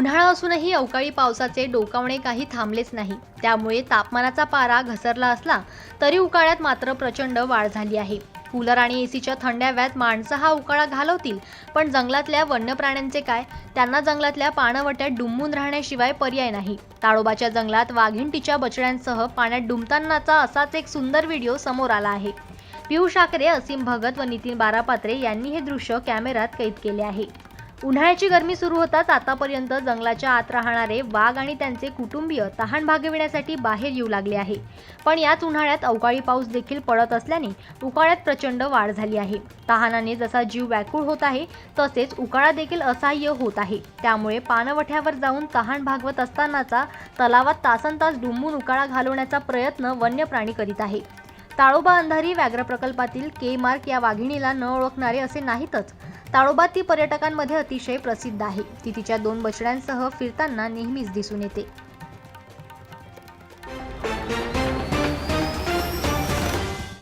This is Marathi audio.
उन्हाळा असूनही अवकाळी पावसाचे डोकावणे काही थांबलेच नाही। त्यामुळे तापमानाचा पारा घसरला असला तरी उकाळ्यात मात्र प्रचंड वाढ झाली आहे। कूलर आणि एसीच्या थंड हव्यात माणसं हा उकाळा घालवतील, पण जंगलातल्या वन्य प्राण्यांचे काय? त्यांना जंगलातल्या पाणवट्यात डुंबून राहण्याशिवाय पर्याय नाही। ताडोबाच्या जंगलात वाघीण तिच्या बछड्यांसह पाण्यात डुंबतानाचा असाच एक सुंदर व्हिडिओ समोर आला आहे। पियुष आकरे, असीम भगत व नितीन बारापात्रे यांनी हे दृश्य कॅमेऱ्यात कैद केले आहे। उन्हाळ्याची गरमी सुरू होताच आतापर्यंत जंगलाच्या आत राहणारे वाघ आणि त्यांचे कुटुंबीय तहान भागविण्यासाठी बाहेर येऊ लागले आहे। पण याच उन्हाळ्यात अवकाळी पाऊस देखील पडत असल्याने उकाळ्यात प्रचंड वाढ झाली आहे। तहानाने जसा जीव व्याकुळ होत आहे तसेच उकाळा देखील असह्य होत आहे। त्यामुळे पाणवठ्यावर जाऊन तहान भागवत असतानाचा तलावात तासनतास डुंबून उकाळा घालवण्याचा प्रयत्न वन्य प्राणी करीत आहे। ताडोबा अंधारी व्याघ्र प्रकल्पातील के मार्क या वाघिणीला न ओळखणारे असे नाहीतच। ताडोबात ती पर्यटकांमध्ये अतिशय प्रसिद्ध आहे। ती तिच्या 2 बछड्यांसह फिरताना नेहमीच दिसून येते।